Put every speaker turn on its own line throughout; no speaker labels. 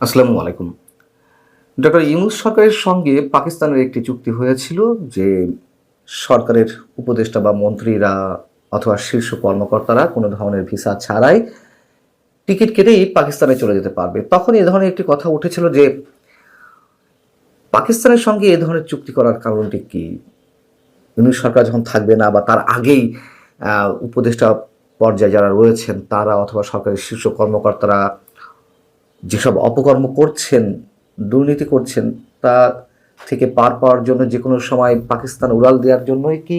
আসসালামু আলাইকুম। ডক্টর ইউনূস সরকারের সঙ্গে পাকিস্তানের একটি চুক্তি হয়েছিল যে সরকারের উপদেষ্টা বা মন্ত্রীরা অথবা শীর্ষ কর্মকর্তারা কোনো ধরনের ভিসা ছাড়াই টিকিট কেটেই পাকিস্তানে চলে যেতে পারবে। তখন এ ধরনের একটি কথা উঠেছিল যে পাকিস্তানের সঙ্গে এ ধরনের চুক্তি করার কারণটি কি? ইউনূস সরকার যখন থাকবে না বা তার আগেই উপদেষ্টা পর্যায়ে যারা রয়েছেন তারা অথবা সরকারের শীর্ষ কর্মকর্তারা যেসব অপকর্ম করছেন, দুর্নীতি করছেন, তা থেকে পার পাওয়ার জন্য যে কোনো সময় পাকিস্তান উড়াল দেওয়ার জন্যই কি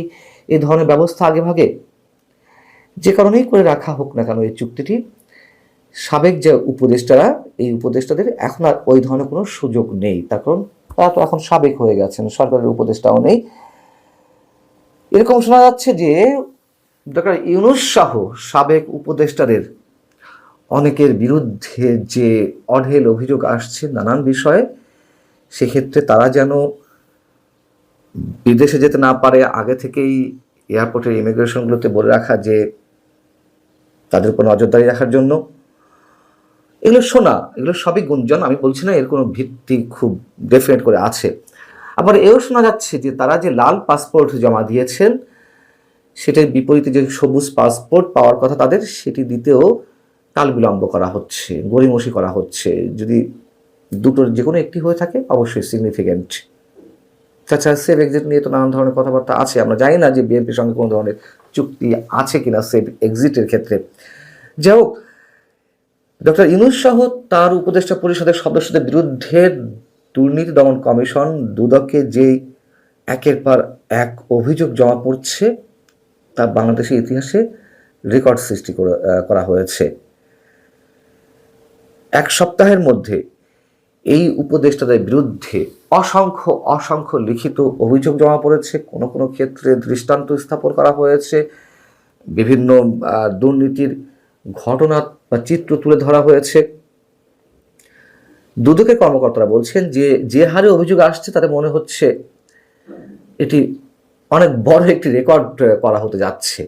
এ ধরনের ব্যবস্থা আগেভাগে? যে কারণেই করে রাখা হোক না কেন এই চুক্তিটি, সাবেক যে উপদেষ্টারা, এই উপদেষ্টাদের এখন আর ওই ধরনের কোনো সুযোগ নেই। তার কারণ তারা তো এখন সাবেক হয়ে গেছেন, সরকারের উপদেষ্টাও নেই। এরকম শোনা যাচ্ছে যে ডক্টর ইউনূস সহ সাবেক উপদেষ্টাদের অনেকের বিরুদ্ধে যে অঢেল অভিযোগ আসছে নানান বিষয়ে, সেক্ষেত্রে তারা যেন বিদেশে যেতে না পারে আগে থেকেই এয়ারপোর্টের ইমিগ্রেশনগুলোতে বলে রাখা যে তাদের উপর নজরদারি রাখার জন্য। এগুলো শোনা, এগুলো সবই গুঞ্জন, আমি বলছি না এর কোনো ভিত্তি খুব ডেফিনেট করে আছে। আবার এও শোনা যাচ্ছে যে তারা যে লাল পাসপোর্ট জমা দিয়েছেন সেটার বিপরীতে যে সবুজ পাসপোর্ট পাওয়ার কথা তাদের, সেটি দিতেও কাল বিলম্ব করা হচ্ছে, গড়িমসি করা হচ্ছে। যদি দুটোর যে কোনো একটি হয়ে থাকে অবশ্যই সিগনিফিক্যান্ট। তাছাড়া সেফ এক্সিট নিয়ে তো নানান ধরনের কথাবার্তা আছে, আমরা জানি না যে বিএনপির সঙ্গে কোনো ধরনের চুক্তি আছে কিনা সেফ এক্সিটের ক্ষেত্রে। যাই হোক, ডক্টর ইউনূস সহ তার উপদেষ্টা পরিষদের সদস্যদের বিরুদ্ধে দুর্নীতি দমন কমিশন দুদকে যে একের পর এক অভিযোগ জমা পড়ছে তা বাংলাদেশের ইতিহাসে রেকর্ড সৃষ্টি করা হয়েছে। এক সপ্তাহের মধ্যে এই উপদেষ্টাদের বিরুদ্ধে অসংখ্য অসংখ্য লিখিত অভিযোগ জমা পড়েছে, কোনো কোনো ক্ষেত্রে দৃষ্টান্ত স্থাপন করা হয়েছে, বিভিন্ন দুর্নীতির ঘটনা বা চিত্র তুলে ধরা হয়েছে। দুদকের কর্মকর্তারা বলছেন যে যে হারে অভিযোগ আসছে তাতে মনে হচ্ছে এটি অনেক বড় একটি রেকর্ড করা হতে যাচ্ছে।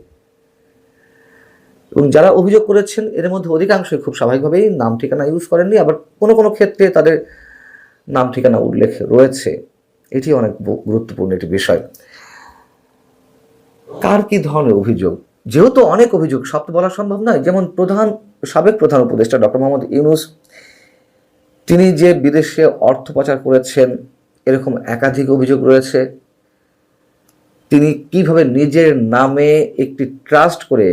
এবং যারা অভিযোগ করেছেন এর মধ্যে অধিকাংশই খুব স্বাভাবিকভাবেই নাম ঠিকানা ইউজ করেননি, আবার কোনো কোনো ক্ষেত্রে তাদের নাম ঠিকানা উল্লেখ রয়েছে। এটি অনেক গুরুত্বপূর্ণ একটি বিষয়। কার কি ধরনের অভিযোগ, যেহেতু অনেক অভিযোগ সব তো বলা সম্ভব নয়। যেমন সাবেক প্রধান উপদেষ্টা ডক্টর মোহাম্মদ ইউনূস, তিনি যে বিদেশে অর্থ পাচার করেছেন এরকম একাধিক অভিযোগ রয়েছে। তিনি কিভাবে নিজের নামে একটি ট্রাস্ট করে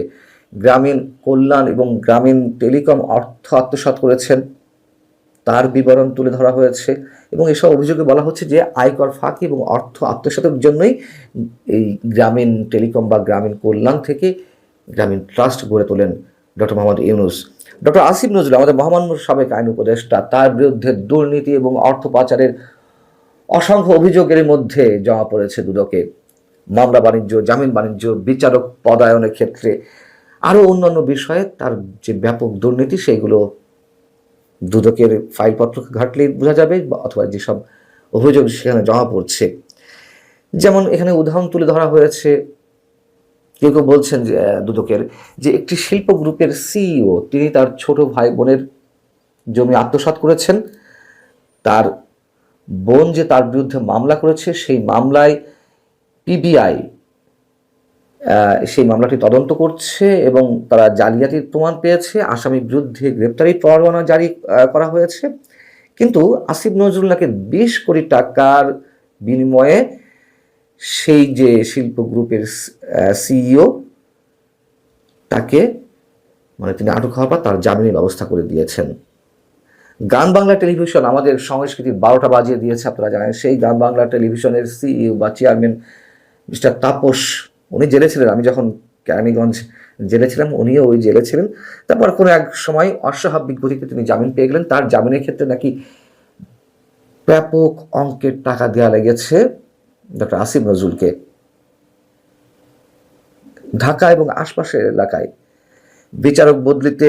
গ্রামীণ কল্যাণ এবং গ্রামীণ টেলিকম অর্থ আত্মসাৎ করেছেন তার বিবরণ তুলে ধরা হয়েছে। এবং এসব অভিযোগে বলা হচ্ছে যে আয়কর ফাঁকি এবং অর্থ আত্মসাতের জন্যই এই গ্রামীণ টেলিকম বা গ্রামীণ কল্যাণ থেকে গ্রামীণ ট্রাস্ট গড়ে তোলেন ডক্টর মোহাম্মদ ইউনূস। ডক্টর আসিফ নজরুল, আমাদের মহামান্য সাবেক আইন উপদেষ্টা, তার বিরুদ্ধে দুর্নীতি এবং অর্থ পাচারের অসংখ্য অভিযোগের মধ্যে জমা পড়েছে দুদকে। মামলা বাণিজ্য, জামিন বাণিজ্য, বিচারক পদায়নের ক্ষেত্রে আরও অন্যান্য বিষয়ে তার যে ব্যাপক দুর্নীতি সেইগুলো দুদকের ফাইলপত্র ঘাটলেই বোঝা যাবে, অথবা যেসব অভিযোগ সেখানে জমা পড়ছে। যেমন এখানে উদাহরণ তুলে ধরা হয়েছে, কেউ কেউ বলছেন যে দুদকের যে একটি শিল্প গ্রুপের সিইও তিনি তার ছোট ভাই বোনের জমি আত্মসাৎ করেছেন। তার বোন যে তার বিরুদ্ধে মামলা করেছে সেই মামলায় পিবিআই সেই মামলাটি তদন্ত করছে এবং তারা জালিয়াতির প্রমাণ পেয়েছে, আসামির বিরুদ্ধে গ্রেপ্তারি পরোয়ানা জারি করা হয়েছে। কিন্তু আসিফ নজরুল নাকি 20 কোটি টাকার বিনিময়ে সেই যে শিল্প গ্রুপের সিইও তাকে, মানে তিনি আটক হওয়ার পর তার জামিনের ব্যবস্থা করে দিয়েছেন। গান বাংলা টেলিভিশন আমাদের সংস্কৃতির 12টা বাজিয়ে দিয়েছে, আপনারা জানেন। সেই গান বাংলা টেলিভিশনের সিইও বা চেয়ারম্যান মিস্টার তাপস, উনি জেলে ছিলেন। আমি যখন কেরানীগঞ্জ জেলে ছিলাম উনিও ওই জেলে ছিলেন। তারপর কোনো এক সময় অস্বাভাবিক গতিতে তিনি জামিন পেয়ে গেলেন। তার জামিনের ক্ষেত্রে নাকি ব্যাপক অঙ্কের টাকা দেওয়া লেগেছে ডক্টর আসিফ নজরুলকে। ঢাকা এবং আশপাশের এলাকায় বিচারক বদলিতে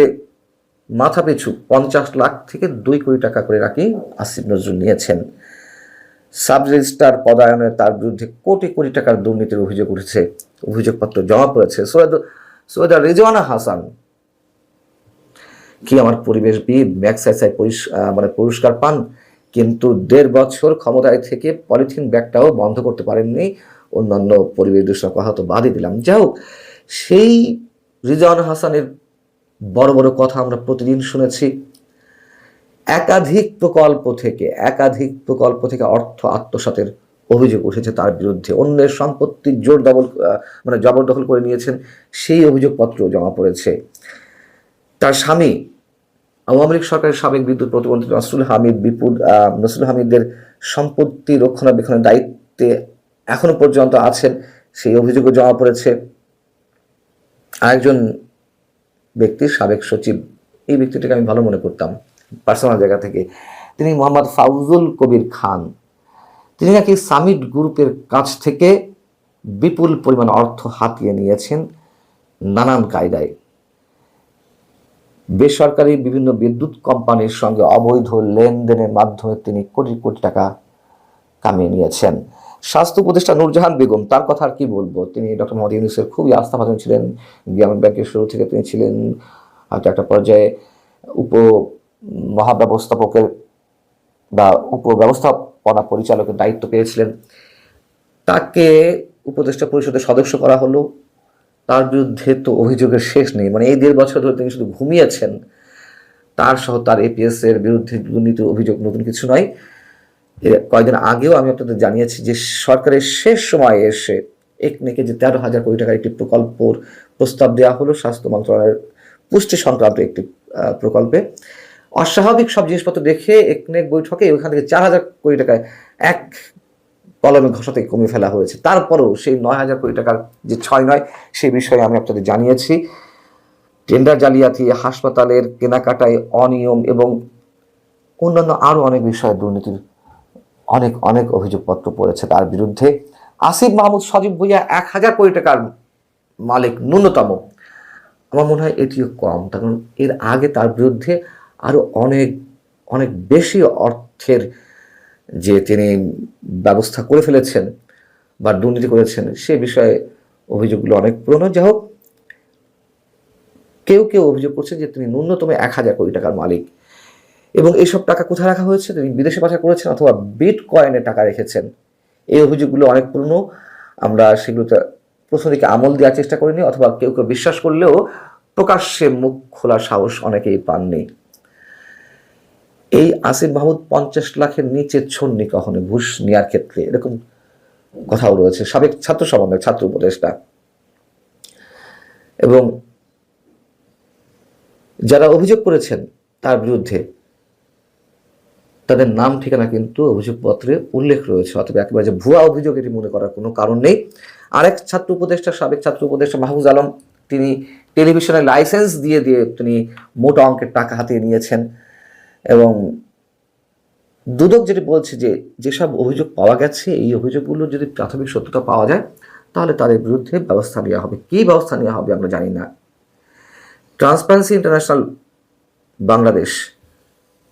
মাথাপিছু 50 লাখ থেকে 2 কোটি টাকা করে নাকি আসিফ নজরুল নিয়েছেন। সাব রেজিস্ট্রার পদায়নে তার বিরুদ্ধে কোটি কোটি টাকার দুর্নীতির অভিযোগ উঠেছে, অভিযোগপত্র জমা পড়েছে। সৈয়দা রিজওয়ানা হাসান, কি আমার পরিবেশবিদ ম্যাগসেসে মানে পুরস্কার পান, কিন্তু 1.5 বছর ক্ষমতায় থেকে পলিথিন ব্যাগটাও বন্ধ করতে পারেননি। অন্যান্য পরিবেশ দূষণের কথা তো বাদই দিলাম। যাই হোক, সেই রিজওয়ান হাসানের বড় বড় কথা আমরা প্রতিদিন শুনেছি। একাধিক প্রকল্প থেকে অর্থ আত্মসাতের অভিযোগ উঠেছে তার বিরুদ্ধে। অন্যের সম্পত্তি মানে জবরদখল করে নিয়েছেন, সেই অভিযোগপত্র জমা পড়েছে। তার স্বামী আওয়ামী লীগ সরকারের সাবেক বিদ্যুৎ প্রতিমন্ত্রী নসরুল হামিদের সম্পত্তি রক্ষণাবেক্ষণের দায়িত্বে এখনো পর্যন্ত আছেন, সেই অভিযোগও জমা পড়েছে। আরেকজন ব্যক্তির সাবেক সচিব, এই ব্যক্তিটাকে আমি ভালো মনে করতাম পার্সোনাল জায়গা থেকে, তিনি মোহাম্মদ ফাউজুল কবির খান। তিনি নাকি সামিট গ্রুপের কাছ থেকে বিপুল পরিমাণ অর্থ হাতিয়ে নিয়েছেন নানান কায়দায়। বেসরকারি বিভিন্ন বিদ্যুৎ কোম্পানির সঙ্গে অবৈধ লেনদেনের মাধ্যমে তিনি কোটি কোটি টাকা কামিয়ে নিয়েছেন। স্বাস্থ্য উপদেষ্টা নূরজাহান বেগম, তার কথা আর কি বলবো, তিনি ডক্টর মোহাম্মদ ইউনূসের খুবই আস্থাভাজন ছিলেন। গ্রামীণ ব্যাংকের শুরু থেকে তিনি ছিলেন, হয়তো একটা পর্যায়ে মহাব্যবস্থাপকের বা উপব্যবস্থাপনা পরিচালকের দায়িত্ব পেয়েছিলেন। তাকে উপদেষ্টা পরিষদের সদস্য করা হলো। তার বিরুদ্ধে তো অভিযোগের শেষ নেই। মানে এই 1.5 বছর ধরে তিনি শুধু ঘুমিয়েছেন। তার সহ তার এপিএস এর বিরুদ্ধে দুর্নীতির অভিযোগ নতুন কিছু নয়। কয়েকদিন আগেও আমি আপনাদের জানিয়েছি যে সরকারের শেষ সময়ে এসে একনেকে যে 13,000 কোটি টাকার একটি প্রকল্পর প্রস্তাব দেওয়া হলো, স্বাস্থ্য মন্ত্রণালয়ের পুষ্টি সংক্রান্ত একটি প্রকল্পে। অস্বাভাবিক সব জিনিসপত্র দেখে একনেক বৈঠকে ওইখান থেকে 4,000 কোটি টাকায় এক কলমে ঘষাতে কমিয়ে ফেলা হয়েছে। তারপরেও সেই 9,000 কোটি টাকার যে 6 নয়, সেই বিষয়ে আমি আপনাদের জানিয়েছি। টেন্ডার জালিয়াতি, হাসপাতালের কেনাকাটায় অনিয়ম এবং অন্যান্য আরও অনেক বিষয়ে দুর্নীতির অনেক অভিযোগপত্র পড়েছে তার বিরুদ্ধে। আসিফ মাহমুদ সজীব ভুঁইয়া 1,000 কোটি টাকার মালিক ন্যূনতম, আমার মনে হয় এটিও কম। কারণ এর আগে তার বিরুদ্ধে আরও অনেক বেশি অর্থের যে তিনি ব্যবস্থা করে ফেলেছেন বা দুর্নীতি করেছেন, সে বিষয়ে অভিযোগগুলো অনেক পুরনো। যাই হোক, কেউ অভিযোগ করছে যে তিনি ন্যূনতম 1,000 কোটি টাকার মালিক, এবং এইসব টাকা কোথায় রাখা হয়েছে, তিনি বিদেশে পাচার করেছেন অথবা বিটকয়েনে টাকা রেখেছেন। এই অভিযোগগুলো অনেক পুরনো। আমরা সেগুলোতে প্রথম দিকে আমল দেওয়ার চেষ্টা করিনি, অথবা কেউ বিশ্বাস করলেও প্রকাশ্যে মুখ খোলার সাহস অনেকেই পাননি। এই আসিফ মাহমুদ 50 লাখের নিচে ছন্নি কখনো ঘুষ নেওয়ার ক্ষেত্রে, এরকম কথাও রয়েছে। সাবেক ছাত্র উপদেষ্টা, এবং যারা অভিযোগ করেছেন তার বিরুদ্ধে তাদের নাম ঠিকানা কিন্তু অভিযোগপত্রে উল্লেখ রয়েছে, অথবা একেবারে যে ভুয়া অভিযোগ এটি মনে করার কোনো কারণ নেই। আরেক সাবেক ছাত্র উপদেষ্টা মাহফুজ আলম, তিনি টেলিভিশনের লাইসেন্স দিয়ে তিনি মোটা অঙ্কের টাকা হাতিয়ে নিয়েছেন। এবং দুদক যেটি বলছে যে যেসব অভিযোগ পাওয়া গেছে, এই অভিযোগগুলো যদি প্রাথমিক সত্যতা পাওয়া যায় তাহলে তাদের বিরুদ্ধে ব্যবস্থা নেওয়া হবে। কী ব্যবস্থা নেওয়া হবে আমরা জানি না। ট্রান্সপারেন্সি ইন্টারন্যাশনাল বাংলাদেশ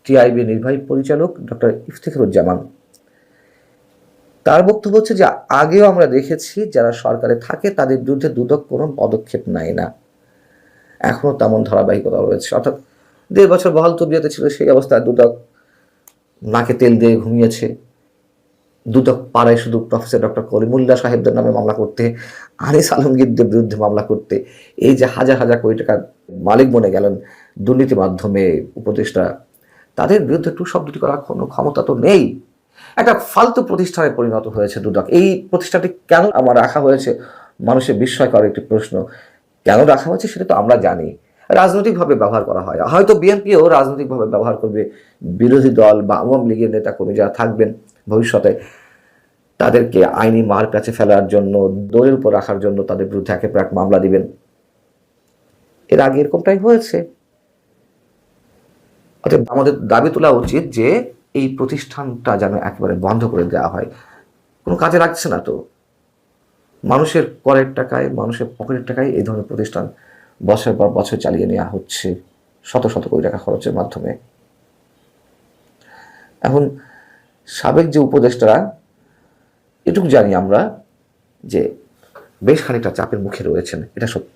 টিআইবি নির্বাহী পরিচালক ডক্টর ইফতিখারুজ্জামান, তার বক্তব্য হচ্ছে যে আগেও আমরা দেখেছি যারা সরকারে থাকে তাদের বিরুদ্ধে দুদক কোনো পদক্ষেপ নেয় না, এখনও তেমন ধারাবাহিকতা রয়েছে। অর্থাৎ 1.5 বছর বহাল তবিয়তে ছিল, সেই অবস্থায় দুদক নাকে তেল দিয়ে ঘুমিয়েছে। দুদক পাড়ায় শুধু প্রফেসর ডক্টর কলিমুল্লাহ সাহেবদের নামে মামলা করতে, আনিস আলমগীরদের বিরুদ্ধে মামলা করতে, এই যে হাজার কোটি টাকার মালিক বনে গেলেন দুর্নীতির মাধ্যমে উপদেষ্টা, তাদের বিরুদ্ধে টু শব্দটি করার কোনো ক্ষমতা তো নেই। একটা ফালতু প্রতিষ্ঠানে পরিণত হয়েছে দুদক। এই প্রতিষ্ঠানটি কেন আমার রাখা হয়েছে, মানুষের বিস্ময়কর একটি প্রশ্ন। কেন রাখা হয়েছে সেটা তো আমরা জানি, রাজনৈতিকভাবে ব্যবহার করা হয়। হয়তো বিএনপিও রাজনৈতিকভাবে ব্যবহার করবে, বিরোধী দল বা আওয়ামী লীগের নেতাকর্মী যারা থাকবেন ভবিষ্যতে, তাদেরকে আইনি মার কাছে ফেলার জন্য, দৌড়ের উপর রাখার জন্য তাদের বিরুদ্ধে একের পর এক মামলা দিবেন। এর আগে এরকমটাই হয়েছে। অর্থাৎ আমাদের দাবি তোলা উচিত যে এই প্রতিষ্ঠানটা যেন একেবারে বন্ধ করে দেওয়া হয়। কোনো কাজে লাগছে না তো, মানুষের করের টাকায়, মানুষের পকেটের টাকায় এই ধরনের প্রতিষ্ঠান বছর পর বছর চালিয়ে নেওয়া হচ্ছে শত কোটি টাকা খরচের মাধ্যমে। এখন সাবেক যে উপদেষ্টারা, এটুকু জানি আমরা যে বেশ খানিকটা চাপের মুখে রয়েছেন, এটা সত্য।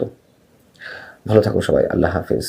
ভালো থাকুন সবাই, আল্লাহ হাফেজ।